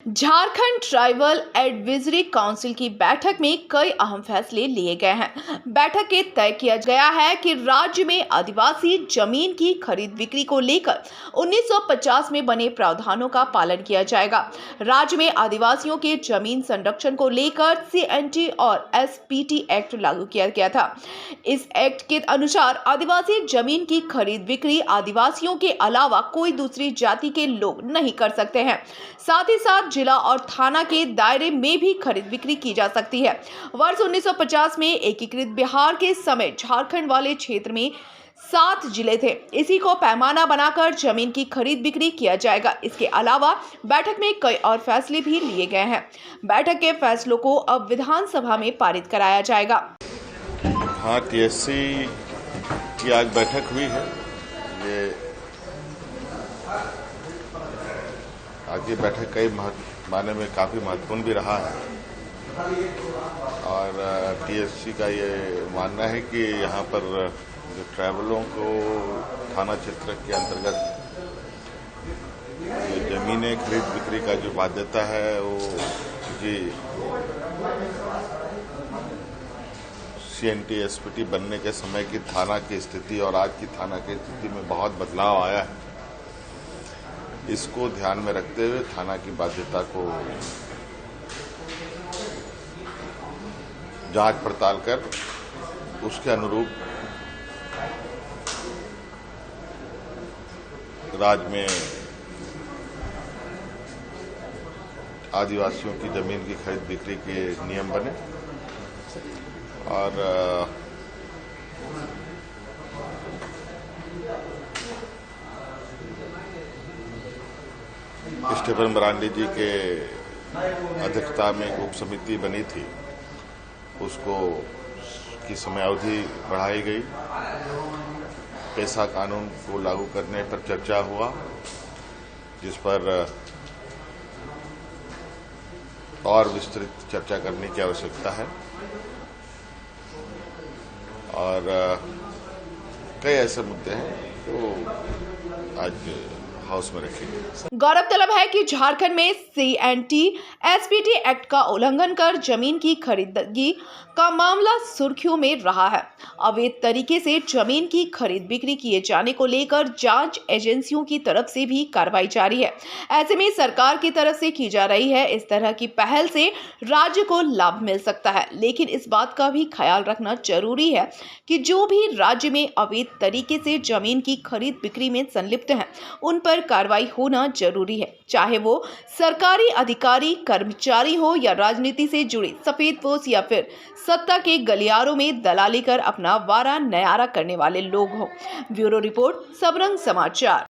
Jharkhand tribal advisory council की बैठक में कई अहम फैसले लिए गए हैं। बैठक में तय किया गया है कि राज्य में आदिवासी जमीन की खरीद बिक्री को लेकर 1950 में बने प्रावधानों का पालन किया जाएगा। राज्य में आदिवासियों के जमीन संरक्षण को लेकर CNT और SPT एक्ट लागू किया गया था। इस एक्ट के अनुसार आदिवासी जमीन की खरीद बिक्री आदिवासियों के अलावा कोई दूसरी जाति के लोग नहीं कर सकते हैं। साथ ही साथ जिला और थाना के दायरे में भी खरीद बिक्री की जा सकती है। वर्ष 1950 में एकीकृत बिहार के समय झारखंड वाले क्षेत्र में 7 जिले थे। इसी को पैमाना बनाकर जमीन की खरीद बिक्री किया जाएगा। इसके अलावा बैठक में कई और फैसले भी लिए गए हैं। बैठक के फैसलों को अब विधानसभा में पारित कराया जाएगा। हाँ, TSC की आज बैठक हुई है। ये आज की बैठक कई मायने में काफी महत्वपूर्ण भी रहा है और TSC का ये मानना है कि यहाँ पर जो ट्राइबलों को थाना क्षेत्र के अंतर्गत जो जमीनें खरीद बिक्री का जो बाध्यता है वो जी CNT SPT बनने के समय की थाना की स्थिति और आज की थाना की स्थिति में बहुत बदलाव आया है। इसको ध्यान में रखते हुए थाना की बाध्यता को जांच पड़ताल कर उसके अनुरूप राज्य में आदिवासियों की जमीन की खरीद बिक्री के नियम बने और स्टीफन ब्रांडी जी के अध्यक्षता में एक उप समिति बनी थी, उसको की समयावधि बढ़ाई गई। पेशा कानून को लागू करने पर चर्चा हुआ, जिस पर और विस्तृत चर्चा करने की आवश्यकता है और कई ऐसे मुद्दे हैं जो आज हाउस में रखेंगे। गौरव तलब है कि झारखंड में CNT SPT एक्ट का उल्लंघन कर जमीन की खरीदगी का मामला सुर्खियों में रहा है। अवैध तरीके से जमीन की खरीद बिक्री किए जाने को लेकर जांच एजेंसियों की तरफ से भी कार्रवाई जारी है। ऐसे में सरकार की तरफ से की जा रही है इस तरह की पहल से राज्य को लाभ मिल सकता है, लेकिन इस बात का भी ख्याल रखना जरूरी है कि जो भी राज्य में अवैध तरीके से जमीन की खरीद बिक्री में संलिप्त हैं उन पर कार्रवाई होना जरूरी है, चाहे वो सरकारी अधिकारी कर्मचारी हो या राजनीति से जुड़े सफेदपोश या फिर सत्ता के गलियारों में दलाली कर अपना वारा नयारा करने वाले लोग हों। ब्यूरो रिपोर्ट, सबरंग समाचार।